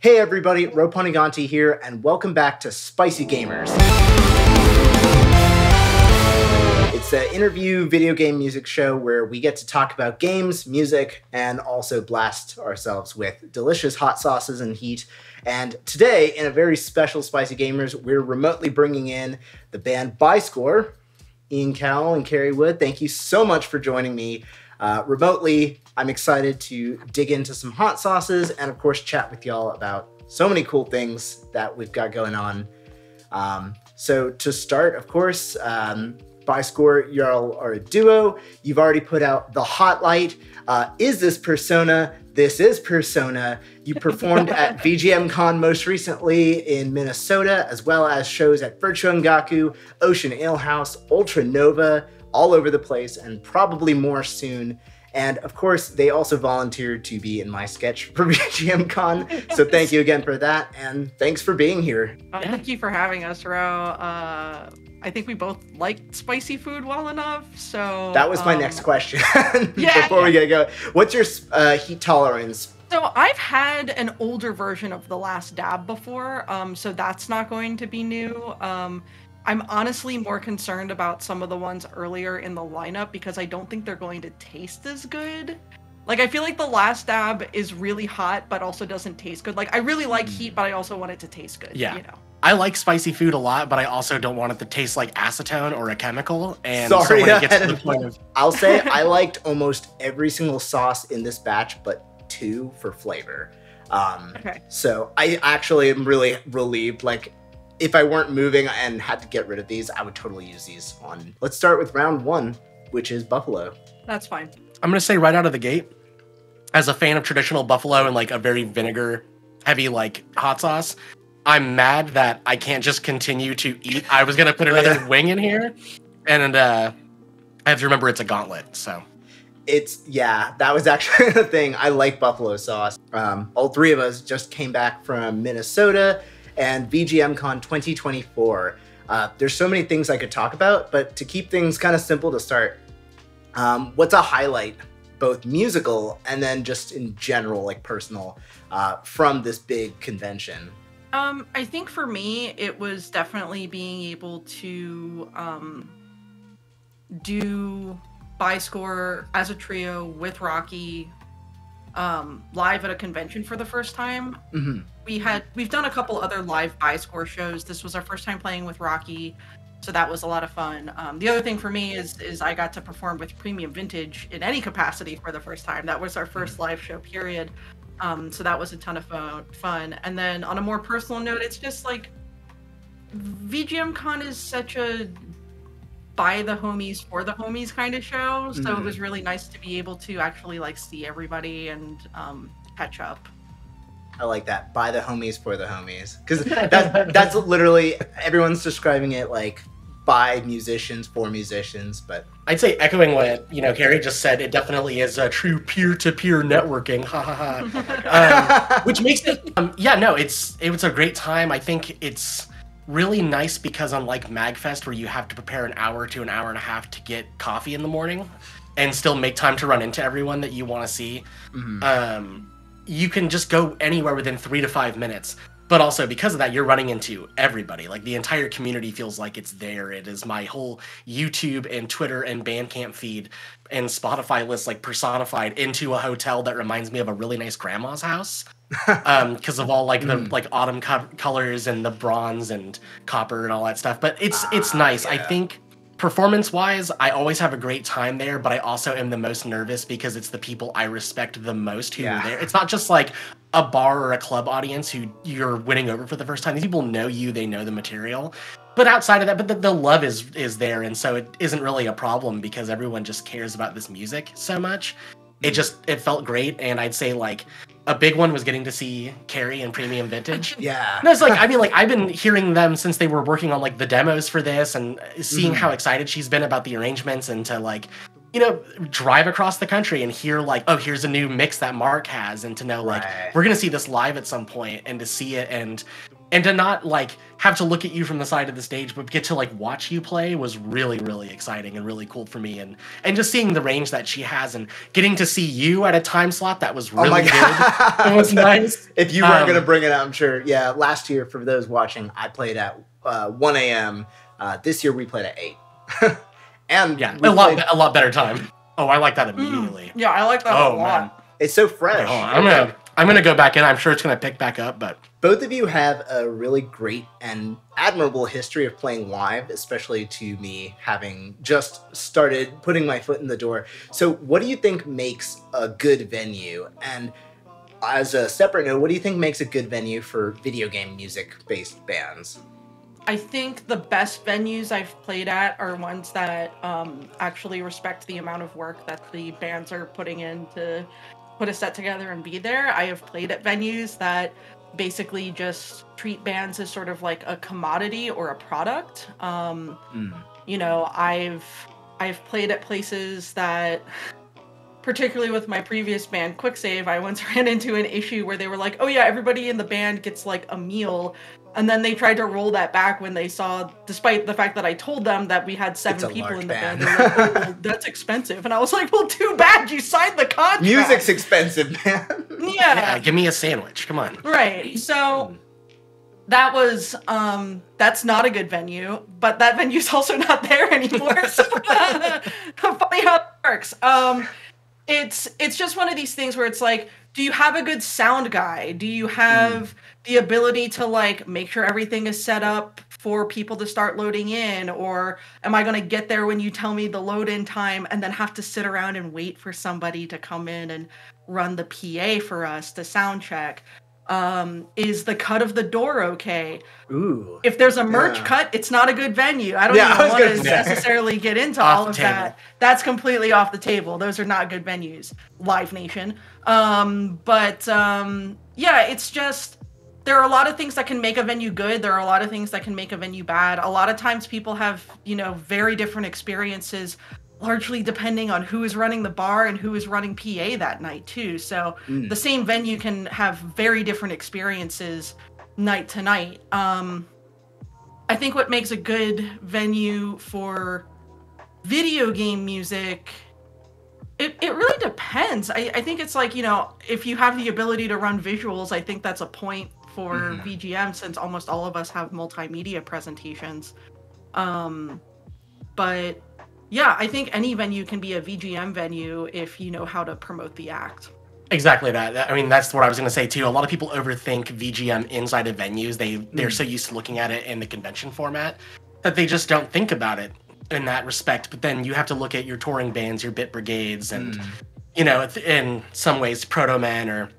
Hey everybody, Ro Panuganti here, and welcome back to Spicy Gamers. It's an interview video game music show where we get to talk about games, music, and also blast ourselves with delicious hot sauces and heat. And today, in a very special Spicy Gamers, we're remotely bringing in the band Byscore, Ian Cowell and Carrie Wood. Thank you so much for joining me remotely. I'm excited to dig into some hot sauces and, of course, chat with y'all about so many cool things that we've got going on. So to start, of course, Byscore, y'all are a duo. You've already put out The Hot Light. Is This Persona? This is Persona. You performed at VGMCon most recently in Minnesota, as well as shows at Virtuangaku, Ocean Ale House, Ultra Nova, all over the place, and probably more soon. And of course, they also volunteered to be in my sketch for VGMCon. So thank you again for that, and thanks for being here. Thank you for having us, Ro. I think we both like spicy food well enough, so... That was my next question before we get going. What's your heat tolerance? So I've had an older version of The Last Dab before, so that's not going to be new. I'm honestly more concerned about some of the ones earlier in the lineup because I don't think they're going to taste as good. Like, I feel like The Last Dab is really hot, but also doesn't taste good. Like, I really like heat, but I also want it to taste good, yeah. You know? I like spicy food a lot, but I also don't want it to taste like acetone or a chemical. And Sorry, so when it gets to the point of... I'll say I liked almost every single sauce in this batch, but 2 for flavor. Okay. So I actually am really relieved. Like, if I weren't moving and had to get rid of these, I would totally use these on. Let's start with round 1, which is Buffalo. That's fine. I'm going to say right out of the gate, as a fan of traditional Buffalo and like a very vinegar heavy like hot sauce, I'm mad that I can't just continue to eat. I was going to put another wing in here, and I have to remember it's a gauntlet, so. Yeah, that was actually the thing. I like Buffalo sauce. All 3 of us just came back from Minnesota and VGMCon 2024. There's so many things I could talk about, but to keep things kind of simple to start, what's a highlight, both musical and then just in general, like personal, from this big convention? I think for me, it was definitely being able to do Byscore as a trio with Rocky live at a convention for the first time. Mm-hmm. We've done a couple other live Byscore shows. This was our first time playing with Rocky, so that was a lot of fun. The other thing for me is I got to perform with Premium Vintage in any capacity for the first time. That was our first live show, period. So that was a ton of fun. And then on a more personal note, it's just like VGMCon is such a by the homies for the homies kind of show. So it was really nice to be able to actually like see everybody and catch up. I like that. By the homies for the homies. Because that's literally, everyone's describing it like by musicians for musicians, but I'd say echoing what, Carrie just said, it definitely is a true peer-to-peer networking, which makes it, it was a great time. I think it's really nice because unlike MagFest, where you have to prepare an hour to an hour and a half to get coffee in the morning and still make time to run into everyone that you want to see, you can just go anywhere within 3 to 5 minutes. But also, because of that, you're running into everybody. Like, the entire community feels like it's there. It is my whole YouTube and Twitter and Bandcamp feed and Spotify list, like, personified into a hotel that reminds me of a really nice grandma's house. Because of all, like, the like autumn colors and the bronze and copper and all that stuff. But it's nice. Yeah. I think, performance-wise, I always have a great time there, but I also am the most nervous because it's the people I respect the most who are there. It's not just, like, a bar or a club audience who you're winning over for the first time. These people know you, they know the material. But outside of that, but the love is there, and so it isn't really a problem because everyone just cares about this music so much. It felt great, and I'd say, like, a big one was getting to see Carrie in Premium Vintage. Yeah. No, it's like, I mean, like, I've been hearing them since they were working on, like, the demos for this and seeing how excited she's been about the arrangements and to, like, drive across the country and hear, like, oh, here's a new mix that Mark has, and to know, like, we're going to see this live at some point, and to see it and And to not like have to look at you from the side of the stage, but get to like watch you play was really, really exciting and really cool for me. And just seeing the range that she has and getting to see you at a time slot that was really good. It was nice. If you weren't going to bring it out, I'm sure. Yeah, last year, for those watching, I played at 1 a.m. This year we played at 8. And yeah, a lot better time. Oh, I like that immediately. Yeah, I like that a lot. Man. It's so fresh. I'm gonna go back in. I'm sure it's gonna pick back up, but both of you have a really great and admirable history of playing live, especially to me having just started putting my foot in the door. So what do you think makes a good venue? And as a separate note, what do you think makes a good venue for video game music-based bands? I think the best venues I've played at are ones that actually respect the amount of work that the bands are putting in to put a set together and be there. I have played at venues that basically just treat bands as sort of like a commodity or a product. You know, I've played at places that, particularly with my previous band, Quicksave, I once ran into an issue where they were like, oh yeah, everybody in the band gets like a meal. And then they tried to roll that back when they saw, despite the fact that I told them that we had 7 people in the band, they were like, oh, well, that's expensive. And I was like, well, too bad, you signed the contract. Music's expensive, man. Yeah, give me a sandwich. Come on. Right. So that was, that's not a good venue, but that venue's also not there anymore. So funny how it works. It's just one of these things where it's like, do you have a good sound guy? Do you have the ability to like make sure everything is set up for people to start loading in? Or am I going to get there when you tell me the load in time and then have to sit around and wait for somebody to come in and run the PA for us to sound check? Is the cut of the door okay? Ooh. If there's a merch cut, it's not a good venue. I don't even want to necessarily get into all of that. That's completely off the table. Those are not good venues. Live Nation. Yeah, it's just, there are a lot of things that can make a venue good. There are a lot of things that can make a venue bad. A lot of times people have, you know, very different experiences, largely depending on who is running the bar and who is running PA that night too. So the same venue can have very different experiences night to night. I think what makes a good venue for video game music, it really depends. I think it's like, you know, if you have the ability to run visuals, I think that's a point for VGM, since almost all of us have multimedia presentations. But yeah, I think any venue can be a VGM venue if you know how to promote the act. Exactly that. I mean, that's what I was going to say too. A lot of people overthink VGM inside of venues. They're so used to looking at it in the convention format that they just don't think about it in that respect. But then you have to look at your touring bands, your Bit Brigades, and you know, in some ways, Proto Man or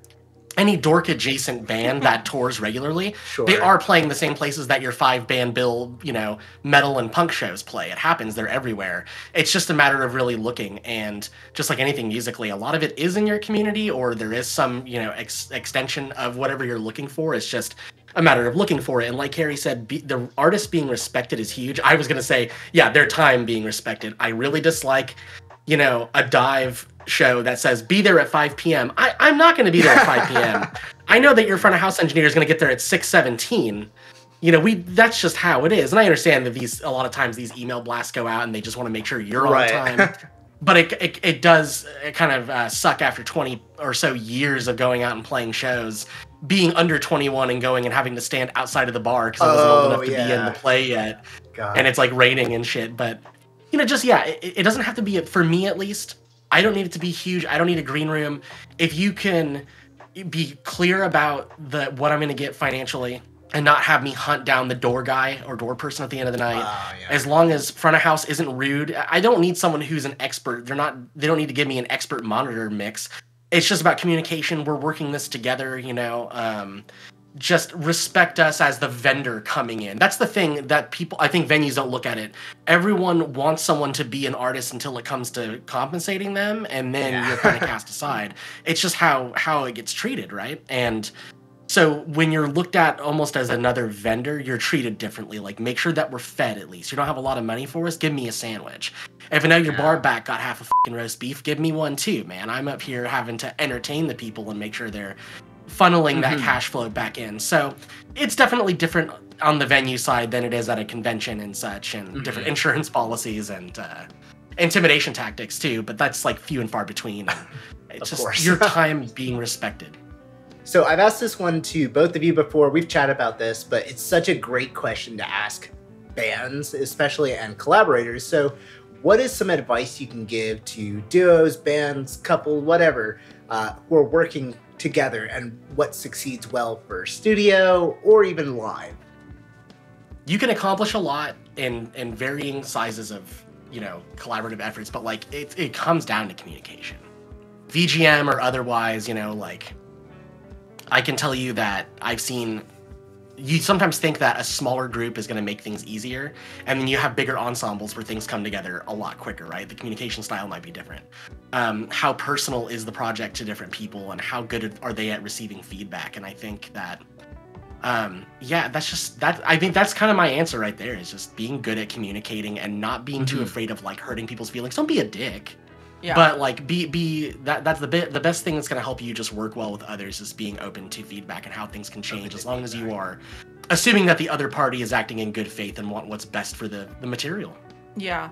any dork adjacent band that tours regularly, they are playing the same places that your 5-band bill, you know, metal and punk shows play. It happens. They're everywhere. It's just a matter of really looking. And just like anything musically, a lot of it is in your community, or there is some, you know, extension of whatever you're looking for. It's just a matter of looking for it. And like Harry said, the artist being respected is huge. I was going to say, yeah, their time being respected. I really dislike, you know, a dive show that says be there at 5 p.m. I'm not going to be there at 5 p.m. I know that your front of house engineer is going to get there at 6:17. You know, that's just how it is. And I understand that a lot of times these email blasts go out and they just want to make sure you're on time. But it does kind of suck after 20 or so years of going out and playing shows, being under 21 and going and having to stand outside of the bar because I wasn't old enough to be in the play yet. And it's like raining and shit. But, you know, just, it doesn't have to be, for me at least, I don't need it to be huge. I don't need a green room. If you can be clear about what I'm going to get financially and not have me hunt down the door guy or door person at the end of the night, as long as front of house isn't rude. I don't need someone who's an expert. They don't need to give me an expert monitor mix. It's just about communication. We're working this together, you know. Just respect us as the vendor coming in. That's the thing that I think venues don't look at it. Everyone wants someone to be an artist until it comes to compensating them, and then you're kind of cast aside. It's just how it gets treated, right? And so when you're looked at almost as another vendor, you're treated differently. Like, make sure that we're fed at least. You don't have a lot of money for us? Give me a sandwich. If I know your bar back got half a fucking roast beef, give me one too, man. I'm up here having to entertain the people and make sure they're funneling that cash flow back in. So it's definitely different on the venue side than it is at a convention and such, and different insurance policies and intimidation tactics too, but that's like few and far between. It's just your time being respected. So I've asked this one to both of you before. We've chatted about this, but it's such a great question to ask bands, especially, and collaborators. So what is some advice you can give to duos, bands, couple, whatever, who are working together, and what succeeds well for studio or even live? You can accomplish a lot in varying sizes of, you know, collaborative efforts, but like it comes down to communication. VGM or otherwise, you know, like I can tell you that I've seen, you sometimes think that a smaller group is going to make things easier, and then you have bigger ensembles where things come together a lot quicker, right? The communication style might be different. How personal is the project to different people, and how good are they at receiving feedback? And I think that, that's just that. I think that's kind of my answer right there, is just being good at communicating and not being too afraid of like hurting people's feelings. Don't be a dick. Yeah. But like that's the best thing that's going to help you just work well with others, is being open to feedback and how things can change, as long as you are assuming that the other party is acting in good faith and want what's best for the material. Yeah.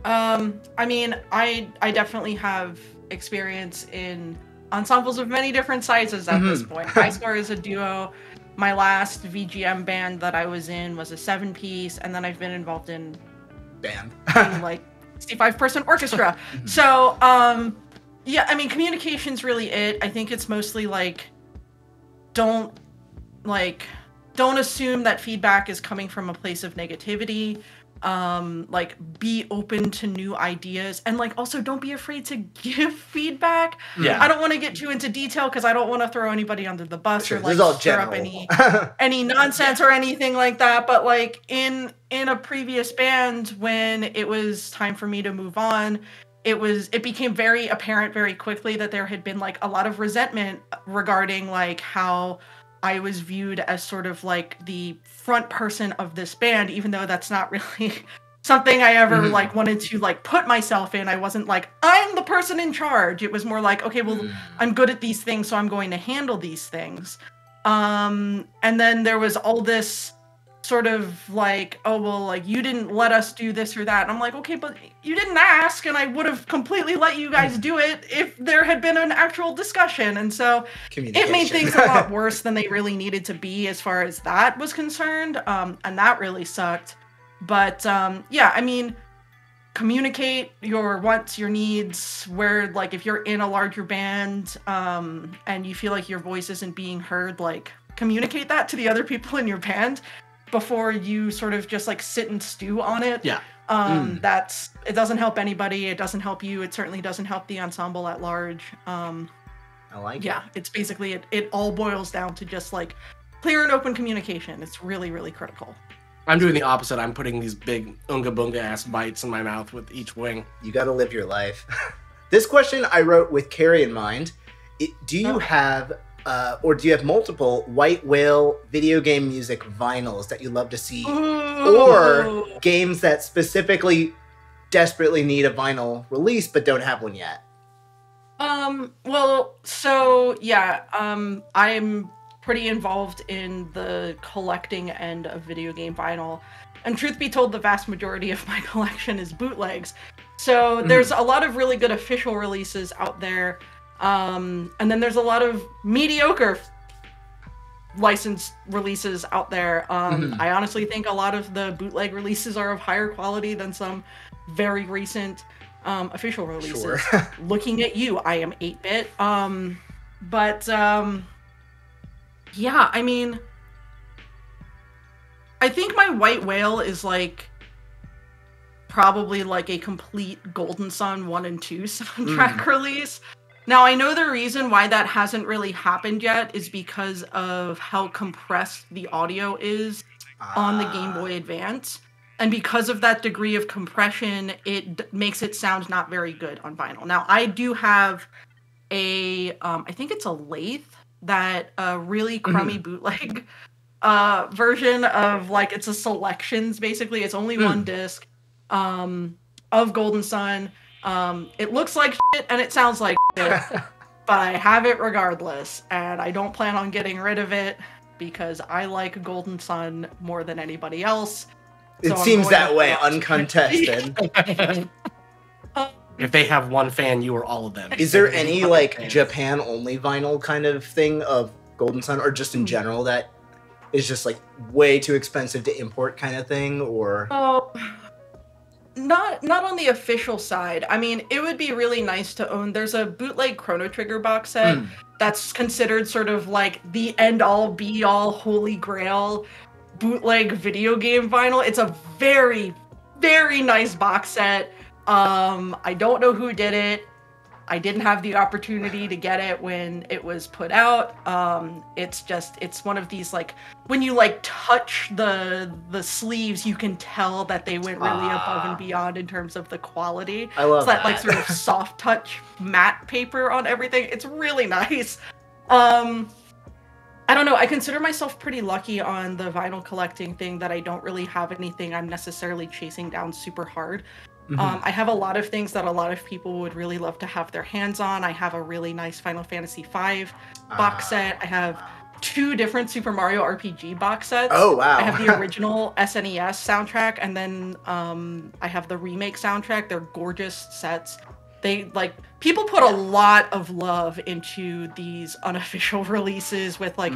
I mean, I definitely have experience in ensembles of many different sizes at this point. I started as a duo. My last VGM band that I was in was a 7-piece, and then I've been involved in like 65-person orchestra. So, yeah, I mean, communication's really it. I think it's mostly like, don't assume that feedback is coming from a place of negativity. Like, be open to new ideas, and like also don't be afraid to give feedback. Yeah. I don't want to get too into detail because I don't want to throw anybody under the bus or like stir up any nonsense or anything like that. But like in a previous band, when it was time for me to move on, it became very apparent very quickly that there had been like a lot of resentment regarding like how I was viewed as sort of like the front person of this band, even though that's not really something I ever like wanted to like put myself in. I wasn't like, I'm the person in charge. It was more like, okay, well, I'm good at these things, so I'm going to handle these things. And then there was all this sort of like, oh, well, like, you didn't let us do this or that. And I'm like, okay, but you didn't ask, and I would have completely let you guys do it if there had been an actual discussion. And so it made things a lot worse than they really needed to be as far as that was concerned. And that really sucked. But yeah, I mean, communicate your wants, your needs, where like if you're in a larger band and you feel like your voice isn't being heard, like communicate that to the other people in your band before you sort of just like sit and stew on it. Yeah. It doesn't help anybody. It doesn't help you. It certainly doesn't help the ensemble at large. I like it. Yeah, it's basically, it all boils down to just like clear and open communication. It's really, really critical. I'm doing the opposite. I'm putting these big unga bunga ass bites in my mouth with each wing. You got to live your life. This question I wrote with Carrie in mind. Do you have or do you have multiple White Whale video game music vinyls that you love to see? Ooh. Or games that specifically desperately need a vinyl release but don't have one yet? Well, so yeah, I'm pretty involved in the collecting end of video game vinyl. And truth be told, the vast majority of my collection is bootlegs. So there's a lot of really good official releases out there. And then there's a lot of mediocre licensed releases out there. I honestly think a lot of the bootleg releases are of higher quality than some very recent official releases. Sure. Looking at you, I am 8-bit. Yeah, I mean, I think my White Whale is like probably like a complete Golden Sun 1 and 2 soundtrack release. Now, I know the reason why that hasn't really happened yet is because of how compressed the audio is on the Game Boy Advance. And because of that degree of compression, it makes it sound not very good on vinyl. Now, I do have a, I think it's a Lathe, that really crummy bootleg version of, like, it's a selections, basically. It's only one disc of Golden Sun. It looks like shit and it sounds like shit. but I have it regardless, and I don't plan on getting rid of it because I like Golden Sun more than anybody else. It seems that way, uncontested. If they have one fan, you are all of them. Is there any like Japan only vinyl kind of thing of Golden Sun, or just in general that is just like way too expensive to import kind of thing, or? Oh, not on the official side. I mean, it would be really nice to own. There's a bootleg Chrono Trigger box set that's considered sort of like the end all be all holy grail bootleg video game vinyl. It's a very, very nice box set. I don't know who did it. I didn't have the opportunity to get it when it was put out. It's one of these, like, when you like touch the sleeves, you can tell that they went really above and beyond in terms of the quality. I love that like sort of soft touch matte paper on everything. It's really nice. I don't know. I consider myself pretty lucky on the vinyl collecting thing that I don't really have anything I'm necessarily chasing down super hard. I have a lot of things that a lot of people would really love to have their hands on. I have a really nice Final Fantasy V box set. I have 2 different Super Mario RPG box sets. Oh, wow. I have the original SNES soundtrack, and then I have the remake soundtrack. They're gorgeous sets. They, like, people put a lot of love into these unofficial releases with, like,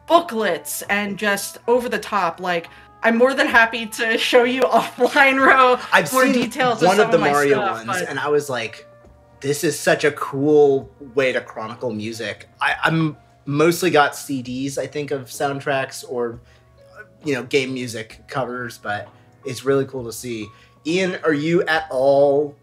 booklets and just over the top, like, I'm more than happy to show you offline, Ro. I've seen details one of the Mario stuff, ones, and I was like, this is such a cool way to chronicle music. I'm mostly got CDs, I think, of soundtracks or, you know, game music covers, but it's really cool to see. Ian, are you at all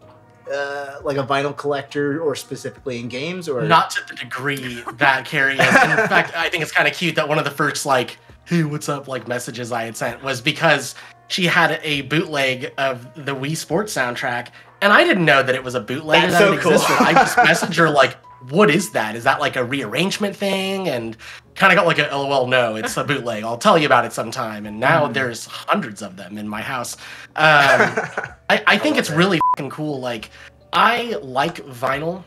like a vinyl collector, or specifically in games? Or not to the degree that Carrie is. In fact, I think it's kind of cute that one of the first, like, hey, what's up, like, messages I had sent was because she had a bootleg of the Wii Sports soundtrack, and I didn't know that it was a bootleg. That's that so it cool. existed. I just messaged her like, what is that? Is that like a rearrangement thing? And kind of got like a, oh, well, no, it's a bootleg. I'll tell you about it sometime. And now there's hundreds of them in my house. I think it's really fucking cool. Like, I like vinyl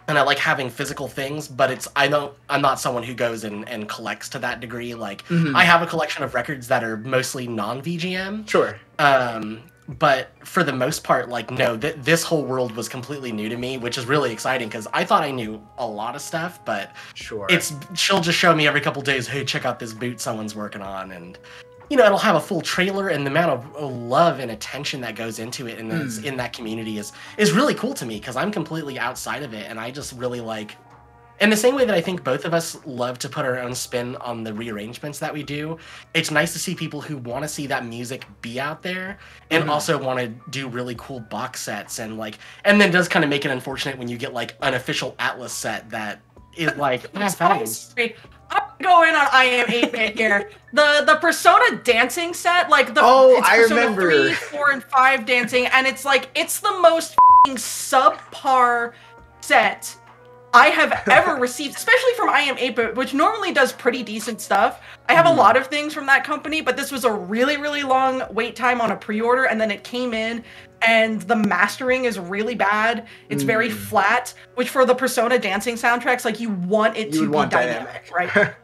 and I like having physical things, but I'm not someone who goes and collects to that degree. Like, I have a collection of records that are mostly non-VGM. Sure. But for the most part, like, no, this whole world was completely new to me, which is really exciting because I thought I knew a lot of stuff, but sure, she'll just show me every couple days, hey, check out this boot someone's working on, and you know, it'll have a full trailer, and the amount of love and attention that goes into it and that's in that community is really cool to me because I'm completely outside of it, and I just really like. In the same way that I think both of us love to put our own spin on the rearrangements that we do, it's nice to see people who want to see that music be out there and also want to do really cool box sets and then does kind of make it unfortunate when you get like an official Atlas set that is like, I'm going on I Am 8-Bit here. The Persona dancing set, like it's I Persona remember 3, 4, and 5 dancing, and it's like it's the most subpar set I have ever received, especially from I Am 8-Bit, which normally does pretty decent stuff. I have a lot of things from that company, but this was a really, really long wait time on a pre-order, and then it came in, and the mastering is really bad. It's very flat, which for the Persona dancing soundtracks, like, you want it to be dynamic, right?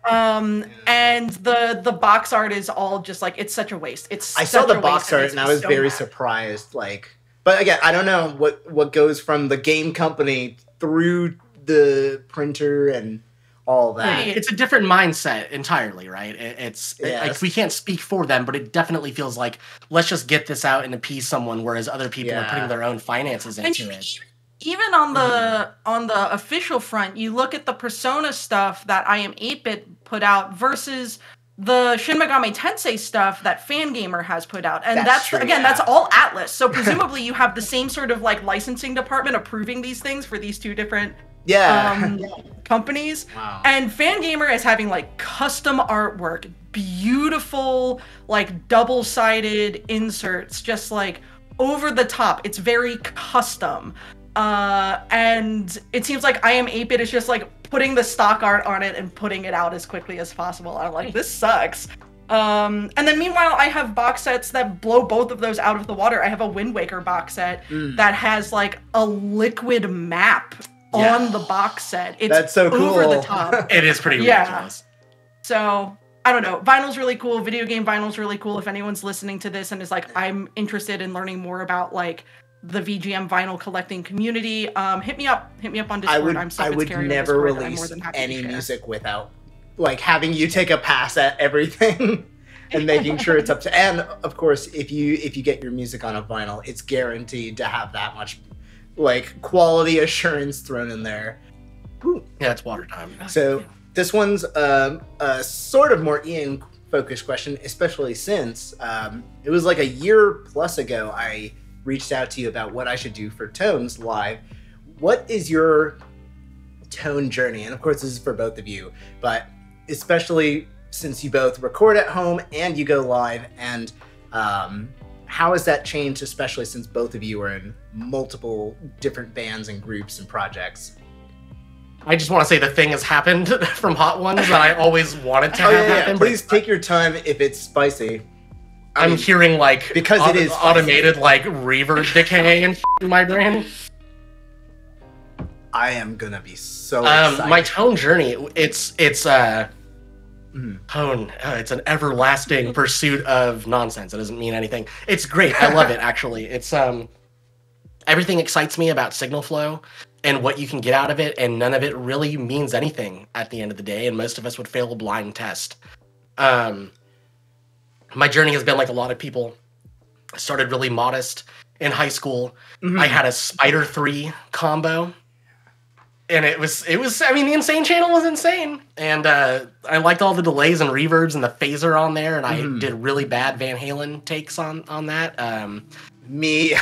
And the box art is all just like, it's such a waste. I saw the box art and I was very surprised. Like, but again, I don't know what goes from the game company through the printer and all that. It's a different mindset entirely, right? It's like, we can't speak for them, but it definitely feels like, let's just get this out and appease someone, whereas other people are putting their own finances into it. Even on the official front, you look at the Persona stuff that I Am 8-Bit put out versus the Shin Megami Tensei stuff that Fangamer has put out. And that's true, that's all Atlas. So presumably you have the same sort of like licensing department approving these things for these two different companies. Wow. And Fangamer is having like custom artwork, beautiful like double-sided inserts, just like over the top. It's very custom. And it seems like I Am 8-Bit is just like putting the stock art on it and putting it out as quickly as possible. I'm like, this sucks. And then meanwhile, I have box sets that blow both of those out of the water. I have a Wind Waker box set that has like a liquid map on the box set. It's That's so cool. over the top. It is pretty ridiculous. So I don't know. Vinyl's really cool. Video game vinyl's really cool. If anyone's listening to this and is like, I'm interested in learning more about like the VGM vinyl collecting community, hit me up on Discord. I would never release any music without like having you take a pass at everything and making sure it's up to. And of course, if you get your music on a vinyl, it's guaranteed to have that much like quality assurance thrown in there. Ooh. Yeah, it's water time. So this one's a sort of more Ian focused question, especially since it was like a year plus ago I reached out to you about what I should do for Tones Live. What is your tone journey? And of course, this is for both of you, but especially since you both record at home and you go live, and how has that changed, especially since both of you are in multiple different bands and groups and projects? I just want to say the thing has happened from Hot Ones that I always wanted to have happen. Please take your time if it's spicy. I'm hearing like because it is automated like reverb decay in my brain. I am gonna be so excited. My tone journey, it's tone. It's an everlasting pursuit of nonsense. It doesn't mean anything. It's great. I love it actually. It's everything excites me about signal flow and what you can get out of it, and none of it really means anything at the end of the day, and most of us would fail a blind test. My journey has been like a lot of people. I started really modest in high school. I had a Spider 3 combo, and it was I mean, the Insane channel was insane, and I liked all the delays and reverbs and the phaser on there, and I did really bad Van Halen takes on that. Me.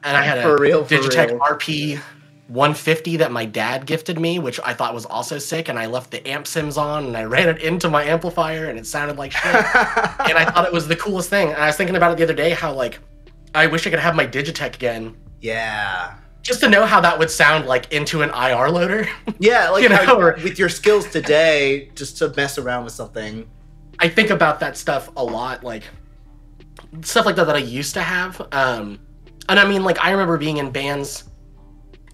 And I had a Digitech RP 150 that my dad gifted me, which I thought was also sick, and I left the amp sims on, and I ran it into my amplifier, and it sounded like shit. And I thought it was the coolest thing. And I was thinking about it the other day, how, like, I wish I could have my Digitech again. Yeah. Just to know how that would sound, like, into an IR loader. Yeah, like, with your skills today, just to mess around with something. I think about that stuff a lot, like, stuff like that I used to have. And I mean, like, I remember being in bands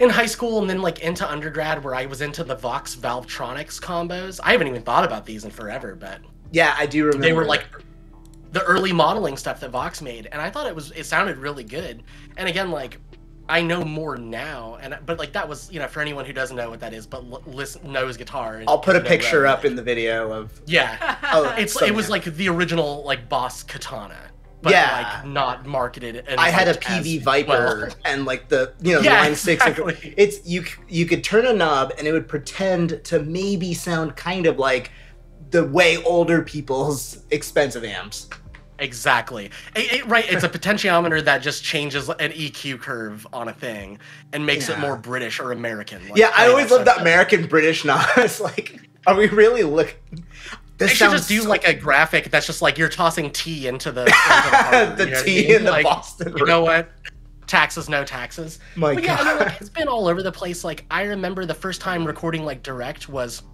in high school and then like into undergrad where I was into the Vox Valvetronics combos. I haven't even thought about these in forever, but yeah, I do remember. They were like the early modeling stuff that Vox made, and I thought it sounded really good. And again, like, I know more now, but like that was, you know, for anyone who doesn't know what that is, but knows guitar. I'll put a picture up in the video of. Yeah, it was like the original like Boss Katana. But like not marketed. And I had a PV Viper and like the Line 6. Exactly. It's you could turn a knob and it would pretend to maybe sound kind of like the way older people's expensive amps. Exactly. Right. It's a potentiometer that just changes an EQ curve on a thing and makes it more British or American. Like, yeah, I always love that American British knob. It's like, are we really looking? They should just do like a graphic that's just like you're tossing tea into the the tea in the like, Boston. You know what? Taxes, no taxes. My God. Yeah, I mean, like, it's been all over the place. Like, I remember the first time recording like direct was,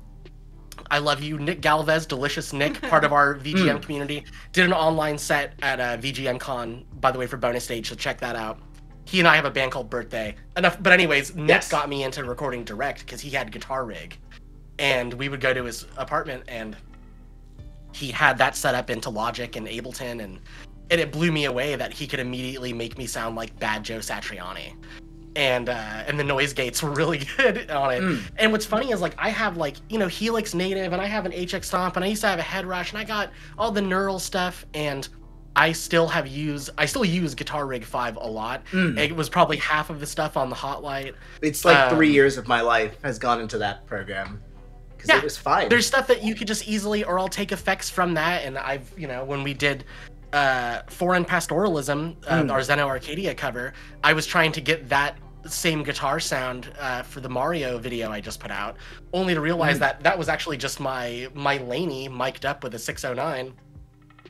I love you, Nick Galvez, Delicious Nick, part of our VGM community, did an online set at VGMCon, by the way, for bonus stage, so check that out. He and I have a band called Birthday. But anyways, Nick got me into recording direct because he had guitar rig, and we would go to his apartment and he had that set up into Logic and Ableton, and it blew me away that he could immediately make me sound like Bad Joe Satriani. And the noise gates were really good on it. And what's funny is, like, I have, like, you know, Helix Native, and I have an HX Stomp, and I used to have a Head Rush, and I got all the neural stuff, and I still use Guitar Rig 5 a lot. It was probably half of the stuff on the Hot Light. It's like 3 years of my life has gone into that program. Because it was fine. There's stuff that you could just easily, or I'll take effects from that, and I've, you know, when we did Foreign Pastoralism, our Zeno Arcadia cover, I was trying to get that same guitar sound for the Mario video I just put out, only to realize that was actually just my Laney mic'd up with a 609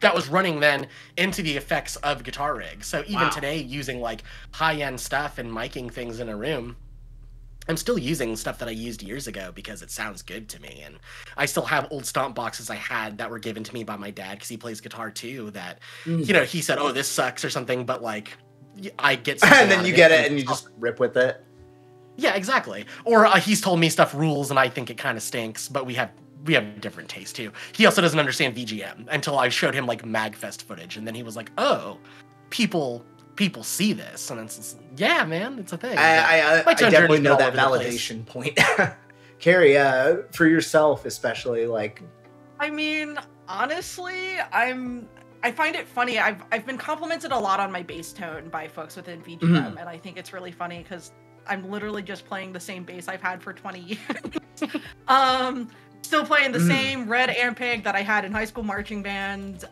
that was running then into the effects of Guitar Rig. So even today, using like high-end stuff and miking things in a room, I'm still using stuff that I used years ago because it sounds good to me. And I still have old stomp boxes I had that were given to me by my dad because he plays guitar too, that, you know, he said, oh, this sucks or something, but like, I get something and then you get it and you just rip with it. Yeah, exactly. Or he's told me stuff rules and I think it kind of stinks, but we have different taste too. He also doesn't understand VGM until I showed him like MagFest footage, and then he was like, "Oh, people see this," and it's just, yeah, man, it's a thing. I definitely know that validation point. Carrie, for yourself especially, like, I mean, honestly, I find it funny. I've been complimented a lot on my bass tone by folks within VGM, and I think it's really funny because I'm literally just playing the same bass I've had for 20 years. Still playing the same red Ampeg that I had in high school marching band.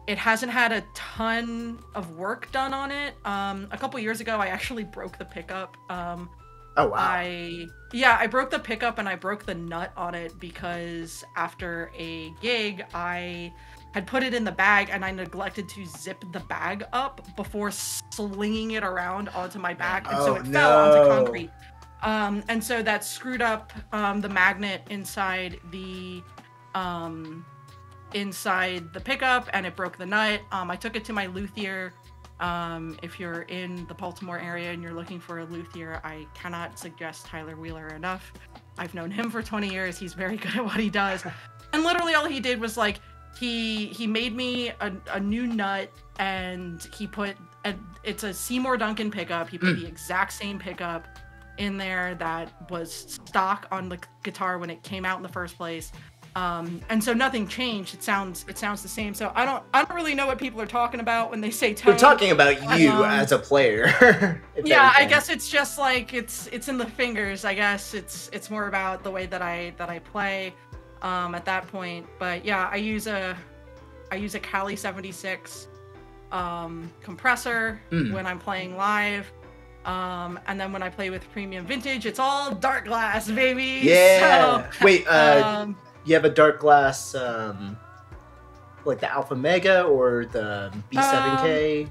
It hasn't had a ton of work done on it. A couple years ago, I actually broke the pickup. Oh, wow. I broke the pickup and I broke the nut on it because after a gig, I had put it in the bag and I neglected to zip the bag up before slinging it around onto my back. And so it fell onto concrete. And so that screwed up the magnet inside the pickup, and it broke the nut. I took it to my luthier. If you're in the Baltimore area and you're looking for a luthier, I cannot suggest Tyler Wheeler enough. I've known him for 20 years. He's very good at what he does. And literally all he did was like, he made me a new nut, and he put, it's a Seymour Duncan pickup. He put the exact same pickup in there that was stock on the guitar when it came out in the first place. And so nothing changed. It sounds the same. So I don't really know what people are talking about when they say tone. They're talking about you as a player. Yeah, I guess it's just like it's in the fingers. I guess it's more about the way that I play at that point. But yeah, I use a Cali 76 compressor when I'm playing live. And then when I play with Premium Vintage, it's all dark glass, baby. Yeah. So, wait, you have a dark glass, like the Alpha Mega or the B7K?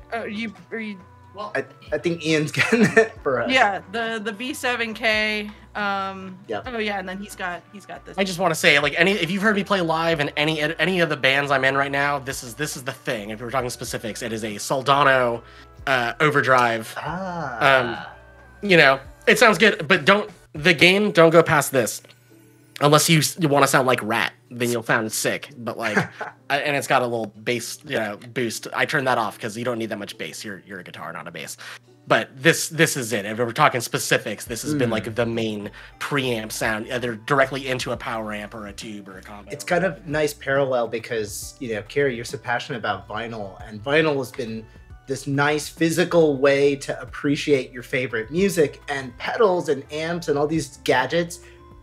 Well, I think Ian's getting it for us. Yeah, the B7K. Yeah. Oh yeah, and then he's got this. I just want to say, like, if you've heard me play live in any of the bands I'm in right now, this is the thing. If we're talking specifics, it is a Soldano overdrive. You know, it sounds good, but don't go past this. Unless you want to sound like Rat, then you'll sound sick. But like, and it's got a little bass, boost. I turned that off because you don't need that much bass. You're a guitar, not a bass. But this is it. If we're talking specifics, this has been like the main preamp sound, either directly into a power amp or a tube or a combo. It's kind of nice parallel because Carrie, you're so passionate about vinyl, and vinyl has been this nice physical way to appreciate your favorite music, and pedals and amps and all these gadgets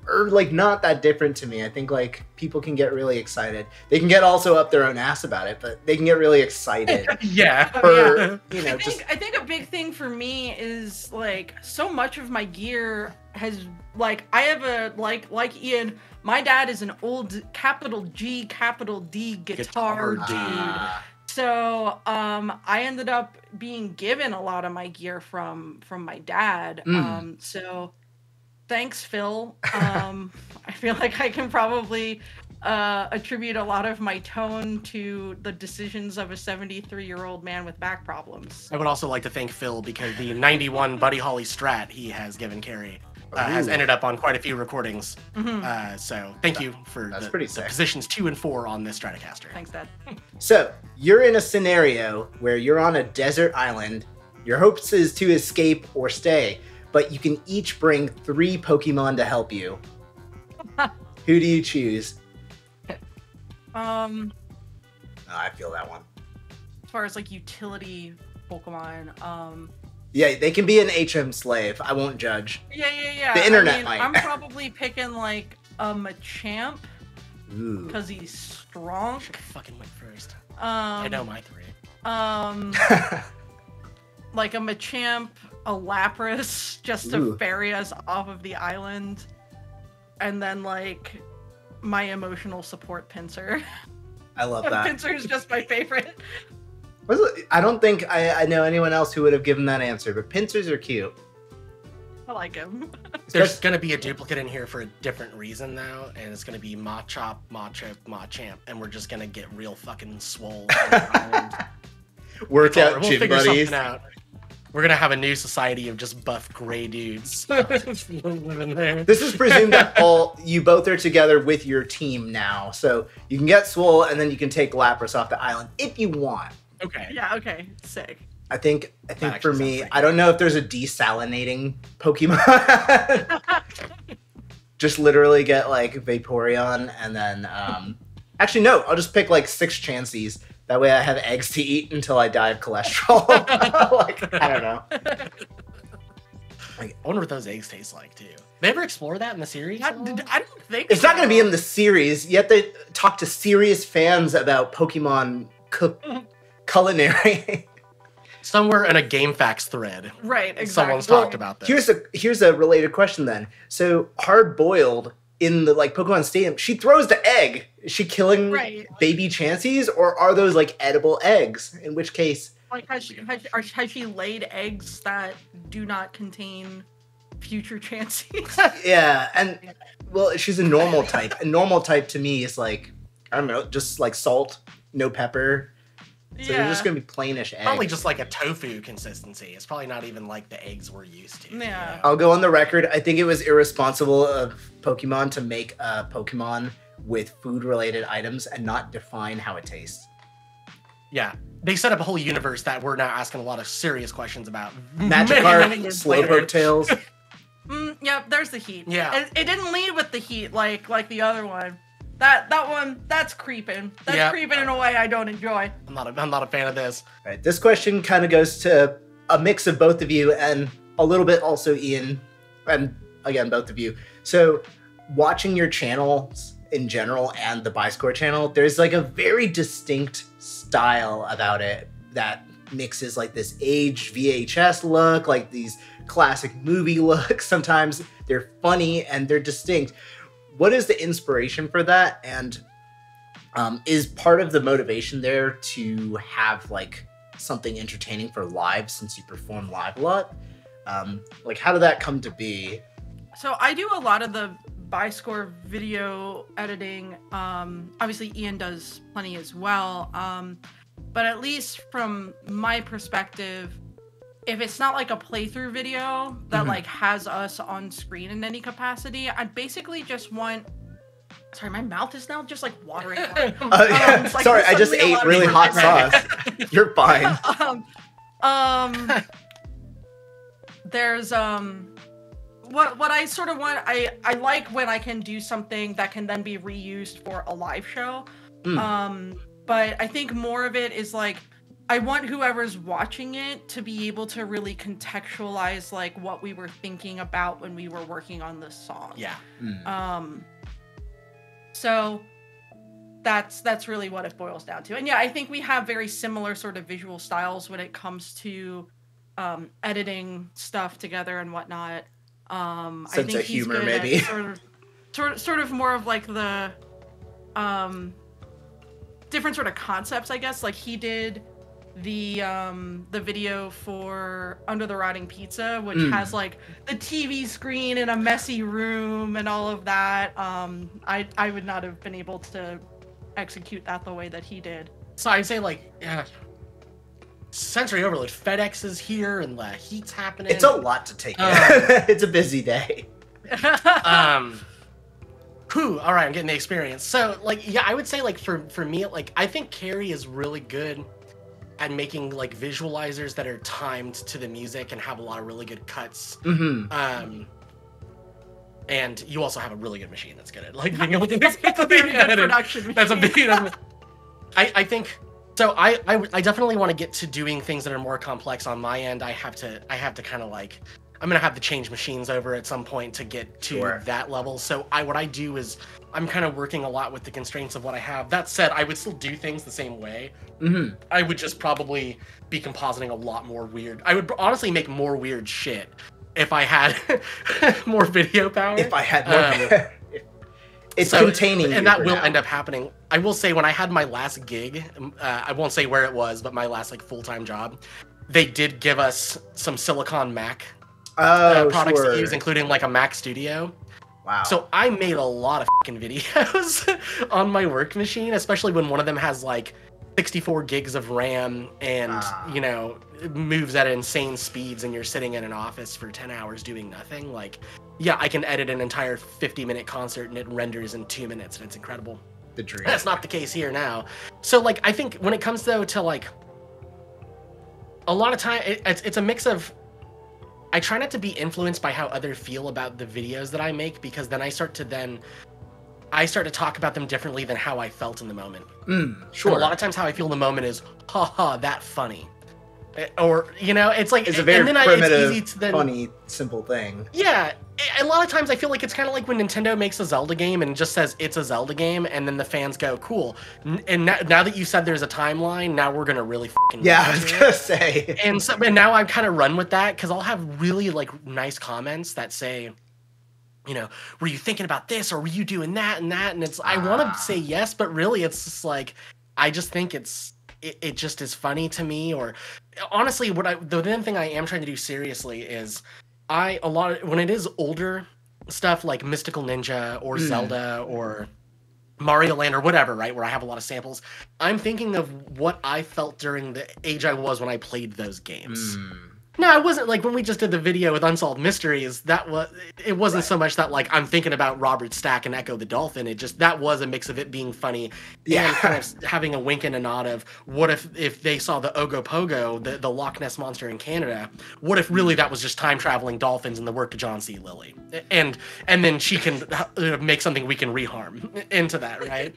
are like not that different to me. I think like people can get really excited. They can get also up their own ass about it, but they can get really excited. Yeah. I think a big thing for me is like so much of my gear has like I have a like Ian. My dad is an old capital G capital D guitar dude. So I ended up being given a lot of my gear from my dad. So thanks, Phil. I feel like I can probably attribute a lot of my tone to the decisions of a 73-year-old man with back problems. I would also like to thank Phil because the 91 Buddy Holly Strat he has given Carrie has ended up on quite a few recordings. So thank you for the positions 2 and 4 on this Stratocaster. Thanks, Dad. So you're in a scenario where you're on a desert island. Your hopes is to escape or stay, but you can each bring 3 Pokemon to help you. Who do you choose? I feel that one. As far as like utility Pokemon, yeah, they can be an HM slave. I won't judge. Yeah. The internet might. I'm probably picking like a Machamp because he's strong. Should fucking went first. I know my 3. Like a Machamp, a Lapras, just to ferry us off of the island, and then like my emotional support Pinsir. I love that. Pinsir is just my favorite. I don't think I know anyone else who would have given that answer, but Pinsers are cute. I like him. There's going to be a duplicate in here for a different reason now, and it's going to be Machop, Machoke, Machamp, and we're just going to get real fucking swole. Workout we'll gym figure buddies. something out. We're gonna have a new society of just buff gray dudes living there. This is presumed that you both are together with your team now, so you can get Swole and then you can take Lapras off the island if you want. Okay. Yeah. Okay. Sick. I think for me, sounds I don't know if there's a desalinating Pokemon. Just literally get like Vaporeon and then actually no, I'll just pick like 6 Chanseys. That way I have eggs to eat until I die of cholesterol. Like, I don't know. I wonder what those eggs taste like too. They ever explore that in the series? I don't think It's not going to be in the series. You have to talk to serious fans about Pokemon culinary. Somewhere in a GameFAQs thread. Right, exactly. Someone's talked about this. Here's a related question then. So Hard Boiled in the like Pokemon Stadium, she throws the egg. Is she killing baby Chanseys, or are those like edible eggs? In which case, like has she laid eggs that do not contain future Chanseys? Yeah, and well, she's a normal type. A normal type to me is like, I don't know, just like salt, no pepper. So they're just gonna be plainish eggs. Probably just like a tofu consistency. It's probably not even like the eggs we're used to. Yeah. You know? I'll go on the record. I think it was irresponsible of Pokemon to make a Pokemon with food-related items and not define how it tastes. Yeah. They set up a whole universe that we're now asking a lot of serious questions about. Magikarp, Slowpoke Tails. Yeah, there's the heat. Yeah. It didn't lead with the heat like the other one. That one, that's creeping. That's creeping in a way I don't enjoy. I'm not a fan of this. All right, this question kind of goes to a mix of both of you and a little bit also Ian, and again, both of you. So watching your channels in general and the Buyscore channel, there's like a very distinct style about it that mixes like this aged VHS look, like these classic movie looks. Sometimes they're funny and they're distinct. What is the inspiration for that? And is part of the motivation there to have like something entertaining for live, since you perform live a lot? Like, how did that come to be? So I do a lot of the Buyscore video editing. Obviously Ian does plenty as well. But at least from my perspective, if it's not like a playthrough video that like has us on screen in any capacity, I basically just want. Sorry, my mouth is now just like watering. Like, sorry, I just ate really hot sauce. You're fine. There's what I sort of want. I like when I can do something that can then be reused for a live show. But I think more of it is like, I want whoever's watching it to be able to really contextualize like what we were thinking about when we were working on this song. Yeah. So that's really what it boils down to. And yeah, I think we have very similar sort of visual styles when it comes to editing stuff together and whatnot. I think of he's humor, good maybe. At sort of more of like the different sort of concepts, I guess. Like he did the video for Under the Rotting Pizza, which has like the TV screen in a messy room and all of that. I would not have been able to execute that the way that he did. So I'd say like, sensory overload. FedEx is here and the heat's happening. It's a lot to take in. It's a busy day. All right, I'm getting the experience. So, like, yeah, I would say, like, for me, like, I think Carrie is really good at making, like, visualizers that are timed to the music and have a lot of really good cuts. And you also have a really good machine that's good at, like, being able to production That's a big... I think... So I definitely want to get to doing things that are more complex on my end. I have to kind of, like... I'm gonna have to change machines over at some point to get to that level. So what I do is I'm kind of working a lot with the constraints of what I have. That said, I would still do things the same way. I would just probably be compositing a lot more weird. I would honestly make more weird shit if I had more video power. If I had more. It's containing, and that will end up happening. I will say, when I had my last gig, I won't say where it was, but my last like full-time job, they did give us some Silicon Mac. Products to use, including like a Mac Studio. Wow. So I made a lot of fucking videos on my work machine, especially when one of them has like 64 gigs of RAM and, you know, it moves at insane speeds and you're sitting in an office for 10 hours doing nothing, like, yeah, I can edit an entire 50-minute concert and it renders in 2 minutes and it's incredible. The dream. That's not the case here now. So, like, I think when it comes, though, to, like, a lot of time, it's a mix of, I try not to be influenced by how others feel about the videos that I make, because then I start to talk about them differently than how I felt in the moment. Sure. And a lot of times how I feel in the moment is, haha, that funny. Or, you know, it's like, it's a very and then primitive, it's easy to then, funny, simple thing. Yeah. A lot of times I feel like it's kind of like when Nintendo makes a Zelda game and just says it's a Zelda game, and then the fans go, cool. And now that you said there's a timeline, now we're going to really fucking... Yeah, I was going to say. And now I've kind of run with that, because I'll have really, like, nice comments that say, you know, were you thinking about this, or were you doing that and that? And it's, I want to say yes, but really it's just like, I just think it just is funny to me. Or honestly, the one thing I am trying to do seriously is when it is older stuff like Mystical Ninja or Zelda or Mario Land or whatever, right, where I have a lot of samples, I'm thinking of what I felt during the age I was when I played those games. No, I wasn't, like, when we just did the video with Unsolved Mysteries, it wasn't so much that, like, I'm thinking about Robert Stack and Echo the Dolphin. That was a mix of it being funny and kind of having a wink and a nod of, what if they saw the Ogopogo, the Loch Ness Monster in Canada, what if really that was just time-traveling dolphins and the work of John C. Lilly? And then she can make something we can reharm into that, right?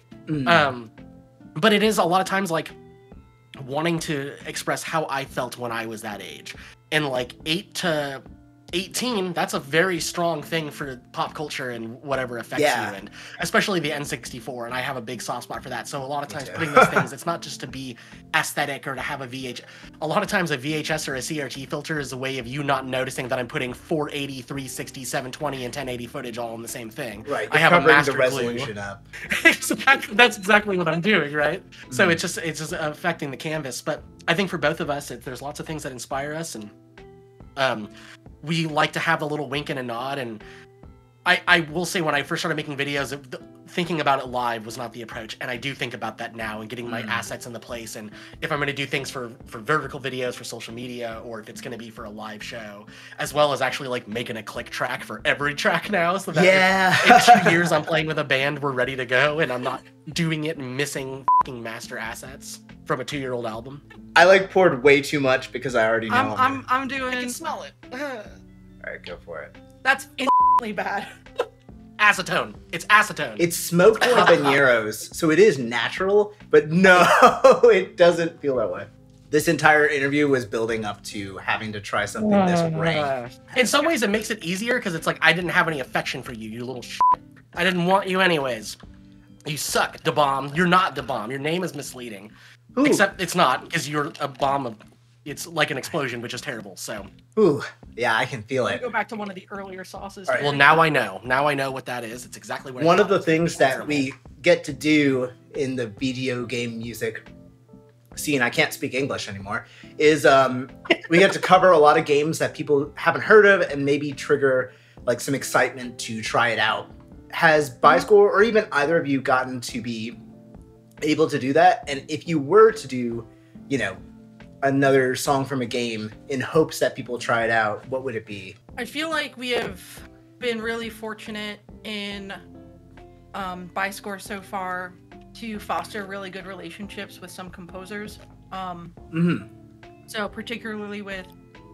But it is a lot of times, like, wanting to express how I felt when I was that age. And, like, 8 to 18, that's a very strong thing for pop culture and whatever affects you, and especially the N64, and I have a big soft spot for that. So a lot of times putting those things, it's not just to be aesthetic or to have a VHS. A lot of times a VHS or a CRT filter is a way of you not noticing that I'm putting 480, 360, 720, and 1080 footage all in the same thing. Right, I have a master the resolution glue. up. That's exactly what I'm doing, right? So it's just affecting the canvas. But I think for both of us, there's lots of things that inspire us, and we like to have a little wink and a nod. And I will say, when I first started making videos, thinking about it live was not the approach, and I do think about that now and getting my assets into place. And if I'm going to do things for vertical videos for social media, or if it's going to be for a live show, as well as actually, like, making a click track for every track now, so that in 2 years I'm playing with a band, we're ready to go, and I'm not doing it and missing fucking master assets from a 2-year-old album. I, like, poured way too much because I already know. I'm doing. I can smell it. All right, go for it. That's instantly bad. Acetone. It's acetone. It's smoked habaneros, so it is natural, but no, it doesn't feel that way. This entire interview was building up to having to try something this rank. In some ways, it makes it easier, because it's like, I didn't have any affection for you, you little shit. I didn't want you anyways. You suck, Da Bomb. You're not Da Bomb. Your name is misleading. Ooh. Except it's not, because you're a bomb of... It's like an explosion, which is terrible, so... Ooh, yeah, I can feel it. Go back to one of the earlier sauces. Right. Well, now I know. Now I know what that is. It's exactly what One of the things that we get to do in the video game music scene, I can't speak English anymore, is we get to cover a lot of games that people haven't heard of and maybe trigger, like, some excitement to try it out. Has Biscore or even either of you gotten to be able to do that? And if you were to do, you know, another song from a game in hopes that people try it out, what would it be? I feel like we have been really fortunate in Biscore so far to foster really good relationships with some composers. So particularly with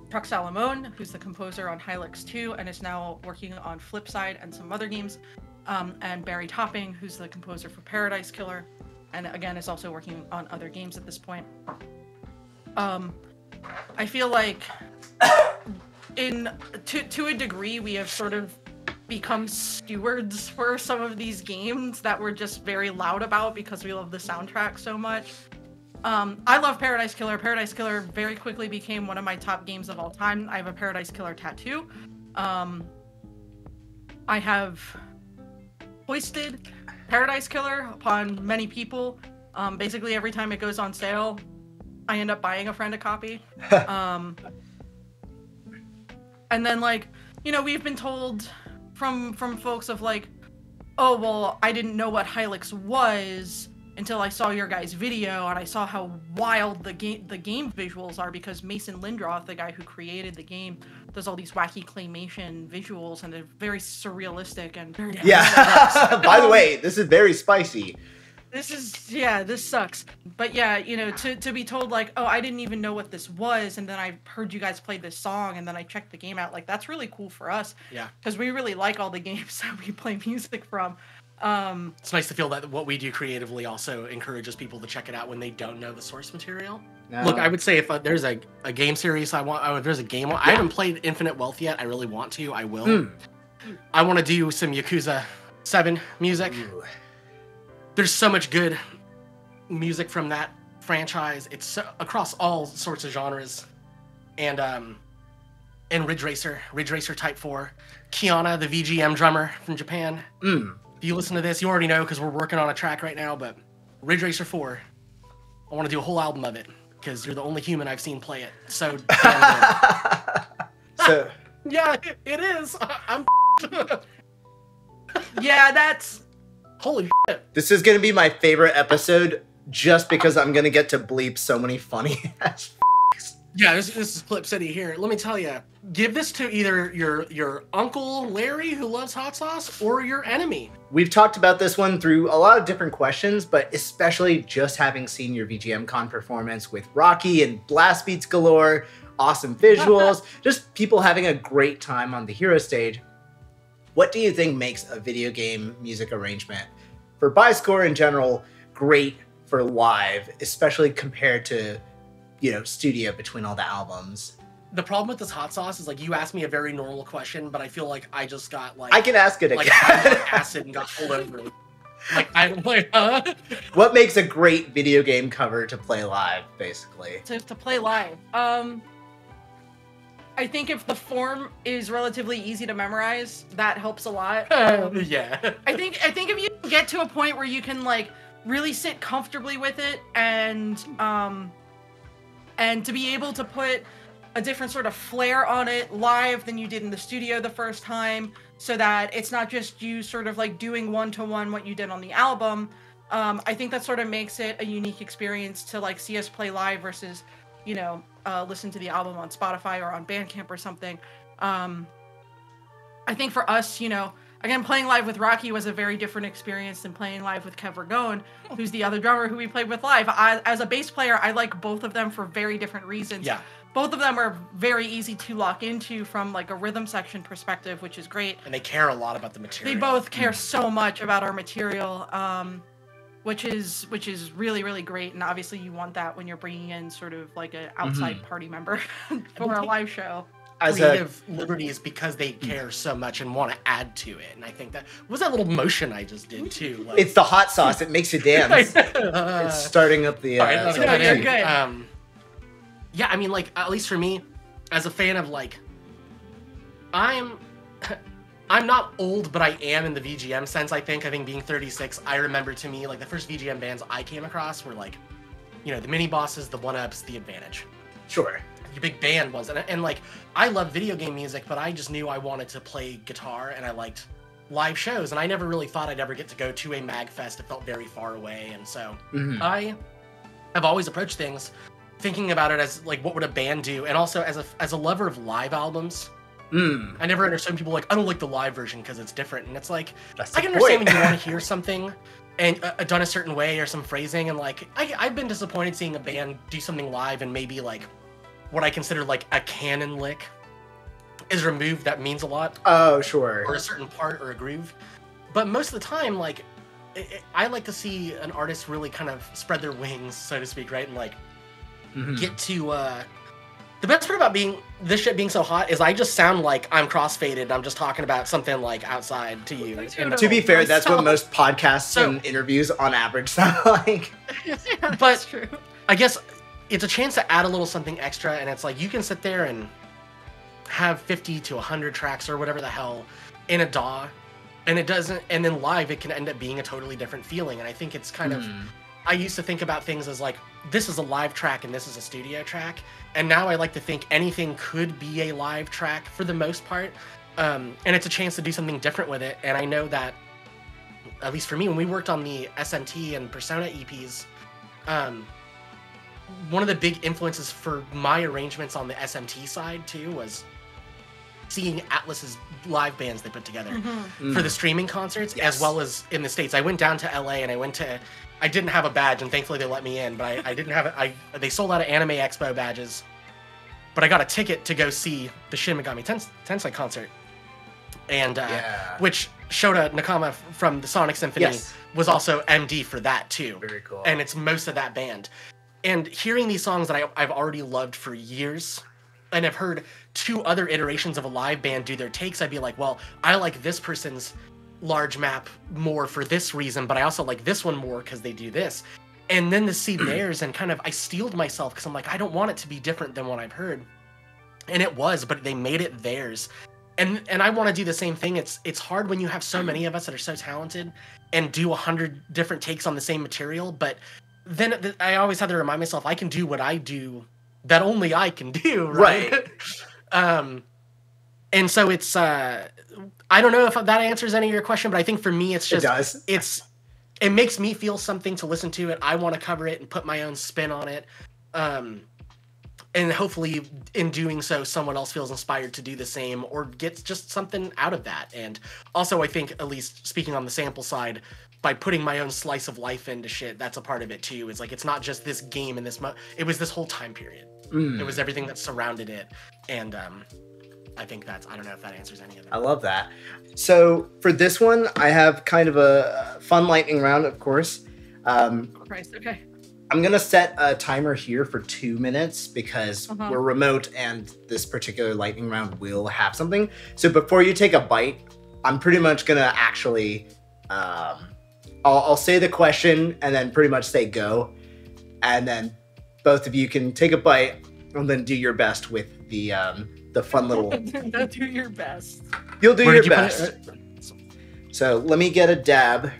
Truck Salamone, who's the composer on Hylix 2 and is now working on Flipside and some other games, and Barry Topping, who's the composer for Paradise Killer, and again is also working on other games at this point. I feel like to a degree we have sort of become stewards for some of these games that we're just very loud about because we love the soundtrack so much. I love Paradise Killer. Paradise Killer very quickly became one of my top games of all time. I have a Paradise Killer tattoo. I have hoisted Paradise Killer upon many people. Basically every time it goes on sale, I end up buying a friend a copy. And then, like, you know, we've been told from folks of like, oh, well, I didn't know what Hylix was, until I saw your guys' video and I saw how wild the game visuals are, because Mason Lindroth, the guy who created the game, does all these wacky claymation visuals, and they're very surrealistic and yeah. By the way, this is very spicy. This sucks. But yeah, you know, to be told like, oh, I didn't even know what this was, and then I heard you guys play this song, and then I checked the game out, like, that's really cool for us. Yeah. Because we really like all the games that we play music from. It's nice to feel that what we do creatively also encourages people to check it out when they don't know the source material. No. Look, I would say if there's a game series there's a game, I haven't played Infinite Wealth yet. I really want to. I will. I want to do some Yakuza 7 music. Ooh. There's so much good music from that franchise. It's across all sorts of genres. And Ridge Racer Type 4, Kiana, the VGM drummer from Japan. If you listen to this, you already know because we're working on a track right now, but Ridge Racer 4, I want to do a whole album of it because you're the only human I've seen play it. So, yeah, it is. I'm yeah, that's... Holy shit. This is going to be my favorite episode just because I'm going to get to bleep so many funny ass Yeah, this is Clip City here. Let me tell you, give this to either your Uncle Larry who loves hot sauce or your enemy. We've talked about this one through a lot of different questions, but especially just having seen your VGMCon performance with Rocky and blast beats galore, awesome visuals, just people having a great time on the hero stage. What do you think makes a video game music arrangement for Bi-Score in general great for live, especially compared to, you know, studio between all the albums? The problem with this hot sauce is, like, you asked me a very normal question, but I feel like I just got, like... I can ask it again. Like, acid and got pulled over. Like, I'm like, huh? What makes a great video game cover to play live, basically? To play live. I think if the form is relatively easy to memorize, that helps a lot. Yeah. I think if you get to a point where you can, like, really sit comfortably with it and to be able to put a different sort of flair on it live than you did in the studio the first time, so that it's not just you sort of like doing one-to-one what you did on the album. I think that sort of makes it a unique experience to like see us play live versus, you know, listen to the album on Spotify or on Bandcamp or something. I think for us, you know, again, playing live with Rocky was a very different experience than playing live with Kev Ragone, who's the other drummer who we played with live. As a bass player, I like both of them for very different reasons. Yeah. Both of them are very easy to lock into from like a rhythm section perspective, which is great. And they care a lot about the material. They both care so much about our material, which is really, really great. And obviously you want that when you're bringing in sort of like an outside party member for a live show. Creative liberties because they care so much and want to add to it. And I think that was that little motion I just did too. Like, it's the hot sauce. It makes you dance. It's starting up the... no, you're good. Yeah, I mean, like, at least for me, as a fan of, like, I'm not old, but I am in the VGM sense, I think. I think being 36, I remember to me, like, the first VGM bands I came across were, like, you know, the mini-bosses, the one-ups, the Advantage. Sure. Your big band was. And, like, I love video game music, but I just knew I wanted to play guitar, and I liked live shows, and I never really thought I'd ever get to go to a MagFest. It felt very far away, and so I have always approached things thinking about it as, like, what would a band do? And also, as a lover of live albums, I never understood people like, I don't like the live version because it's different. And it's like, I can understand when you want to hear something and done a certain way or some phrasing. And, like, I've been disappointed seeing a band do something live and maybe, like, what I consider, like, a canon lick is removed that means a lot. Oh, sure. Or a certain part or a groove. But most of the time, like, I like to see an artist really kind of spread their wings, so to speak, right? And, like, get to the best part about this shit being so hot is I just sound like I'm crossfaded and I'm just talking about something like outside to you. To be fair, that's what most podcasts and interviews on average sound like. Yeah, but true. I guess it's a chance to add a little something extra, and it's like you can sit there and have 50 to 100 tracks or whatever the hell in a DAW, and it doesn't, and then live it can end up being a totally different feeling. And I think it's kind of, I used to think about things as like, this is a live track and this is a studio track. And now I like to think anything could be a live track for the most part. And it's a chance to do something different with it. And I know that at least for me, when we worked on the SMT and Persona EPs, one of the big influences for my arrangements on the SMT side too was seeing Atlas's live bands they put together for the streaming concerts, as well as in the States. I went down to LA and I didn't have a badge, and thankfully they let me in, but I didn't have it. They sold out of Anime Expo badges, but I got a ticket to go see the Shin Megami Tensei concert, and which Shota Nakama from the Sonic Symphony was also MD for that too. Very cool. And it's most of that band. And hearing these songs that I've already loved for years, and have heard 2 other iterations of a live band do their takes, I'd be like, well, I like this person's large map more for this reason, but I also like this one more because they do this. And then to see theirs, and kind of, I steeled myself because I'm like, I don't want it to be different than what I've heard. And it was, but they made it theirs. And I want to do the same thing. It's hard when you have so many of us that are so talented and do 100 different takes on the same material, but then I always have to remind myself I can do what I do that only I can do, right? And so it's I don't know if that answers any of your question, but I think for me it's just it makes me feel something to listen to it. I want to cover it and put my own spin on it. And hopefully in doing so someone else feels inspired to do the same or gets just something out of that. And also I think, at least speaking on the sample side, by putting my own slice of life into shit, that's a part of it too. It's like, it's not just this game and this it was this whole time period. It was everything that surrounded it. And I think I don't know if that answers any of it. I love that. So for this one, I have kind of a fun lightning round, of course. Okay. I'm going to set a timer here for 2 minutes because we're remote and this particular lightning round will have something. So before you take a bite, I'm pretty much going to actually... I'll say the question and then pretty much say go. And then both of you can take a bite and then do your best with the fun little... Do your best. You'll do your best. So let me get a dab.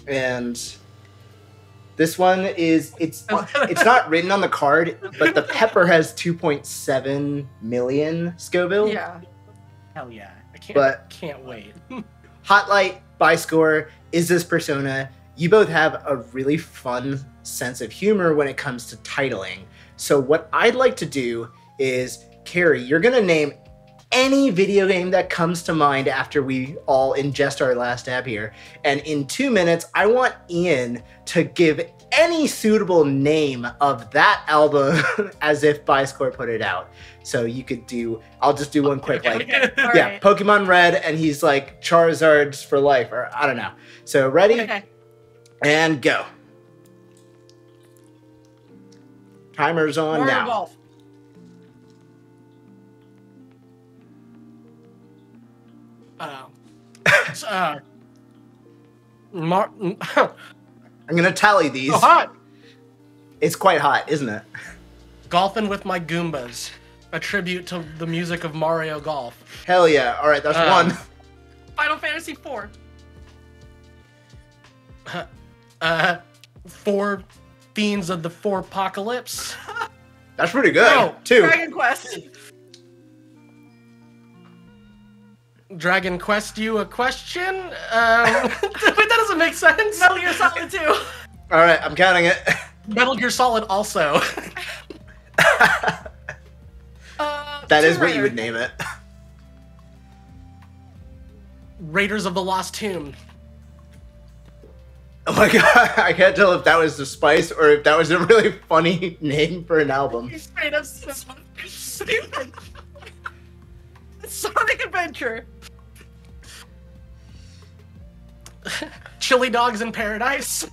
And this one is... It's not written on the card, but the pepper has 2.7 million Scoville. Yeah. Hell yeah. Can't wait. Hot Light, by score, is this Persona? You both have a really fun sense of humor when it comes to titling. So what I'd like to do is, Carrie, you're going to name any video game that comes to mind after we all ingest our last dab here. And in 2 minutes, I want Ian to give any suitable name of that album as if Biscore put it out. So you could do, I'll just do one quick, like, right. Pokemon Red, and he's like Charizard's for life, or I don't know. So ready? Okay. And go. Timer's on Mario now. Golf. I'm gonna tally these. Oh, hot. It's quite hot, isn't it? Golfing with My Goombas. A tribute to the music of Mario Golf. Hell yeah. All right, that's one. Final Fantasy IV. 4 Fiends of the Four Apocalypse. That's pretty good. Oh, 2. Dragon Quest. Dragon Quest you a question? Wait, that doesn't make sense. Metal Gear Solid 2. All right, I'm counting it. Metal Gear Solid also. That is Tomb what Raider. you would name it. Raiders of the Lost Tomb. Oh my god, I can't tell if that was the spice or if that was a really funny name for an album. You straight up stupid. Sonic Adventure. Chili Dogs in Paradise.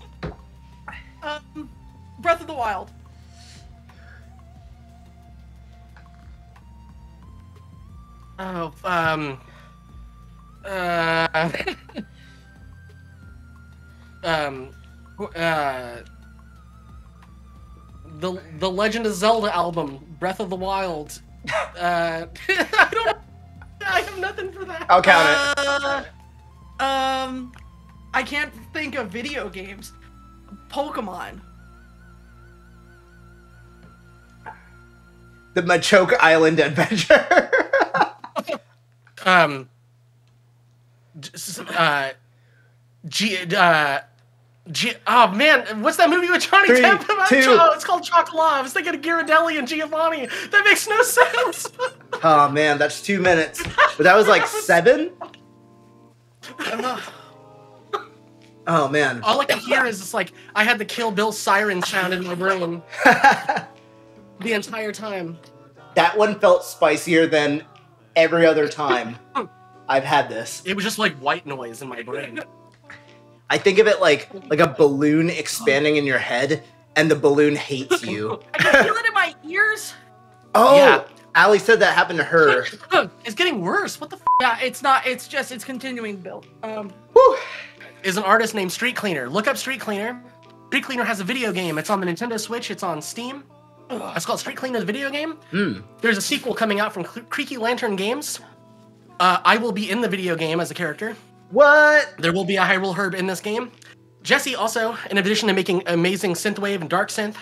Breath of the Wild. Oh, the Legend of Zelda album, Breath of the Wild. I have nothing for that. I'll count it. I can't think of video games. Pokemon. The Machoke Island Adventure. Oh man, what's that movie with Johnny 3, Depp about? 2. Oh, it's called Chocolate. I was thinking of Ghirardelli and Giovanni. That makes no sense. Oh man, that's 2 minutes. But that was like 7? Oh man. All I can hear is just like I had the Kill Bill siren sound in my brain the entire time. That one felt spicier than every other time I've had this. It was just like white noise in my brain. I think of it like a balloon expanding in your head, and the balloon hates you. I can feel it in my ears. Oh, Yeah. Allie said that happened to her. It's getting worse. What the f*** Yeah, it's not. It's just. It's continuing, Bill. Whew. is an artist named Street Cleaner. Look up Street Cleaner. Street Cleaner has a video game. It's on the Nintendo Switch. It's on Steam. It's called Street Cleaner, the video game. There's a sequel coming out from Creaky Lantern Games. I will be in the video game as a character. What? There will be a Hyrule Herb in this game. Jesse also, in addition to making amazing synthwave and dark synth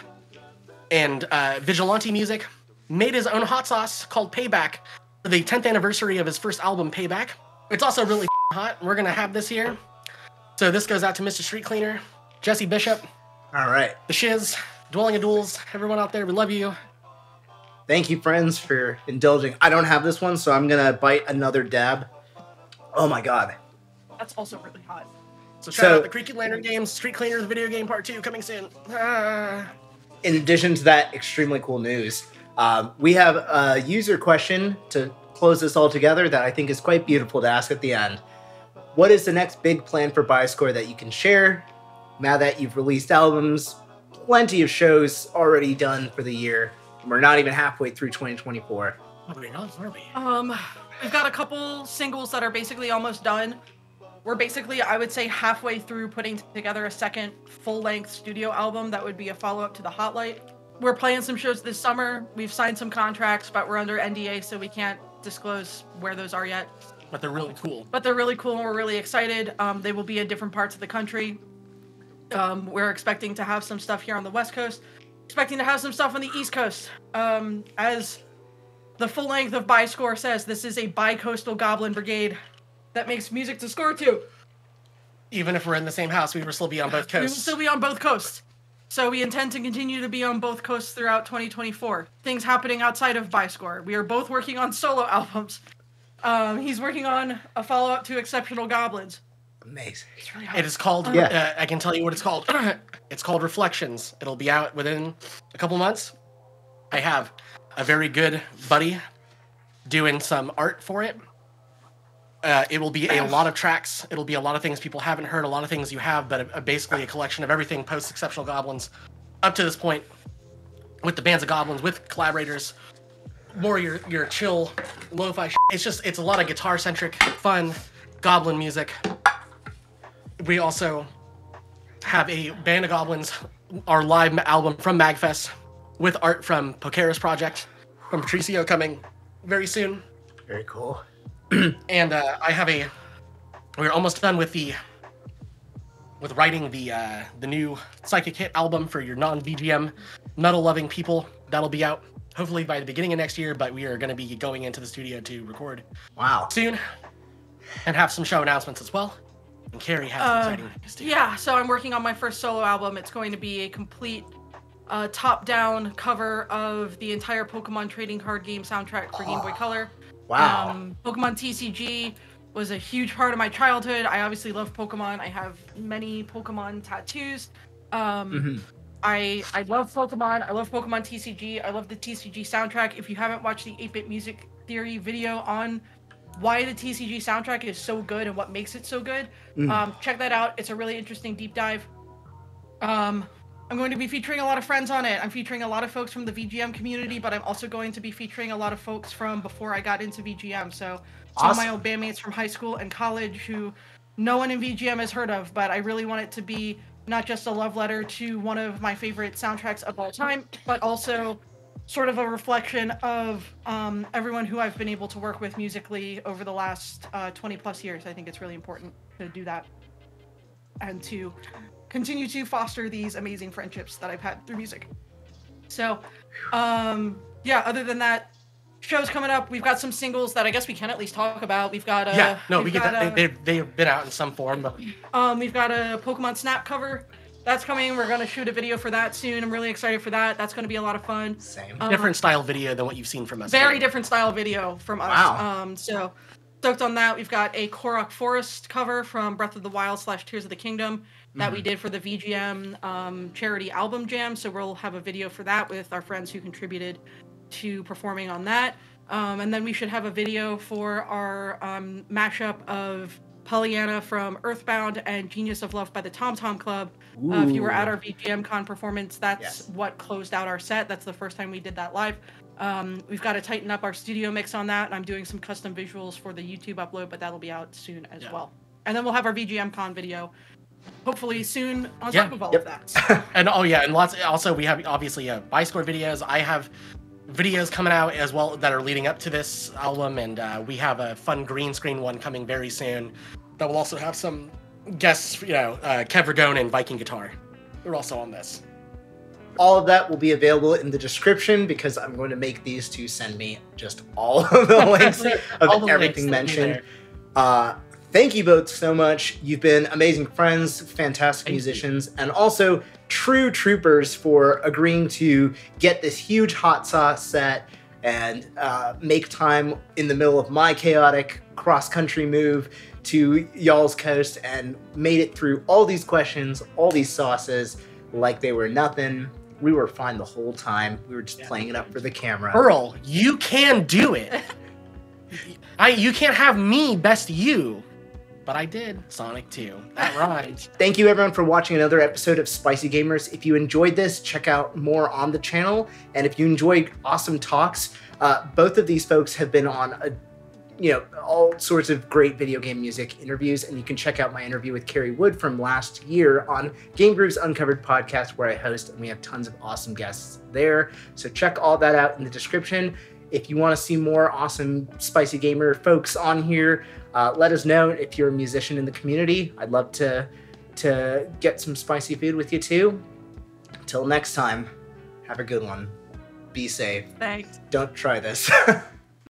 and vigilante music, made his own hot sauce called Payback for the 10th anniversary of his first album, Payback. It's also really hot. We're going to have this here. So this goes out to Mr. Street Cleaner, Jesse Bishop, All right. The Shiz, Dwelling of Duels, everyone out there, we love you. Thank you, friends, for indulging. I don't have this one, so I'm going to bite another dab. Oh my god. That's also really hot. So shout out the Creaky Lantern Games, Street Cleaner, the video game part 2 coming soon. In addition to that extremely cool news, we have a user question to close this all together that I think is quite beautiful to ask at the end. What is the next big plan for Bioscore that you can share now that you've released albums, plenty of shows already done for the year, and we're not even halfway through 2024? What are we on? Where are we? We've got a couple singles that are basically almost done. We're basically, I would say, halfway through putting together a second full-length studio album that would be a follow-up to the Hot Light. We're playing some shows this summer. We've signed some contracts, but we're under NDA, so we can't disclose where those are yet. But they're really cool. But they're really cool, and we're really excited. They will be in different parts of the country. We're expecting to have some stuff here on the West Coast. Expecting to have some stuff on the East Coast. As the full length of Bioscore says, this is a bi-coastal goblin brigade that makes music to score to. Even if we're in the same house, we will still be on both We will coasts. still be on both coasts. So we intend to continue to be on both coasts throughout 2024. Things happening outside of Bioscore. We are both working on solo albums. He's working on a follow-up to Exceptional Goblins. Amazing. It's really hot. It is called, Yeah. I can tell you what it's called. It's called Reflections. It'll be out within a couple months. I have a very good buddy doing some art for it. It will be a lot of tracks. It'll be a lot of things people haven't heard, a lot of things you have, but basically a collection of everything post-Exceptional Goblins up to this point with the bands of goblins, with collaborators, more your chill, lo-fi It's a lot of guitar-centric, fun goblin music. We also have a Band of Goblins, our live album from MagFest, with art from Pokeris Project, from Patricio coming very soon. Very cool. And we're almost done with writing the new Psychic Hit album for your non-VGM metal-loving people. That'll be out hopefully by the beginning of next year, but we are going to be going into the studio to record soon and have some show announcements as well. And Carrie has exciting news too. Yeah, so I'm working on my first solo album. It's going to be a complete top-down cover of the entire Pokemon trading card game soundtrack for Game Boy Color. Wow. Pokemon TCG was a huge part of my childhood. I obviously love Pokemon. I have many Pokemon tattoos. I love Pokemon. I love Pokemon TCG. I love the TCG soundtrack. If you haven't watched the 8-Bit Music Theory video on why the TCG soundtrack is so good and what makes it so good, check that out. It's a really interesting deep dive. I'm going to be featuring a lot of friends on it. I'm featuring a lot of folks from the VGM community, but I'm also going to be featuring a lot of folks from before I got into VGM. So some of my old bandmates from high school and college who no one in VGM has heard of, but I really want it to be not just a love letter to one of my favorite soundtracks of all time, but also sort of a reflection of everyone who I've been able to work with musically over the last 20 plus years. I think it's really important to do that and to continue to foster these amazing friendships that I've had through music. So, yeah, other than that, shows coming up. We've got some singles that I guess we can at least talk about. We've got they've been out in some form. But... we've got a Pokemon Snap cover that's coming. We're gonna shoot a video for that soon. I'm really excited for that. That's gonna be a lot of fun. Same. Different style video than what you've seen from us. Very different style video from us. Wow. So stoked on that. We've got a Korok Forest cover from Breath of the Wild / Tears of the Kingdom that we did for the VGM charity album jam. So we'll have a video for that with our friends who contributed to performing on that. And then we should have a video for our mashup of Pollyanna from Earthbound and Genius of Love by the Tom Tom Club. If you were at our VGMCon performance, that's what closed out our set. That's the first time we did that live. We've got to tighten up our studio mix on that, and I'm doing some custom visuals for the YouTube upload, but that'll be out soon as well. And then we'll have our VGMCon video hopefully soon on top of all of that. And and lots. Also, we have obviously Bi-Score videos. I have videos coming out as well that are leading up to this album, and we have a fun green screen one coming very soon that will also have some guests, Kev Ragone and Viking Guitar. They're also on this. All of that will be available in the description because I'm going to make these two send me just all of the links of everything mentioned. Thank you both so much. You've been amazing friends, fantastic musicians, and also true troopers for agreeing to get this huge hot sauce set and make time in the middle of my chaotic cross-country move to y'all's coast and made it through all these questions, all these sauces like they were nothing. We were fine the whole time. We were just playing it up for the camera. Earl, you can do it. You can't have me best you. But I did Sonic 2. That rides. Thank you everyone for watching another episode of Spicy Gamers. If you enjoyed this, check out more on the channel. And if you enjoyed awesome talks, both of these folks have been on all sorts of great video game music interviews. And you can check out my interview with Carrie Wood from last year on GameGrooves Uncovered podcast, where I host, and we have tons of awesome guests there. So check all that out in the description. If you want to see more awesome Spicy Gamer folks on here, let us know. If you're a musician in the community, I'd love to get some spicy food with you too. Until next time, have a good one. Be safe. Thanks. Don't try this.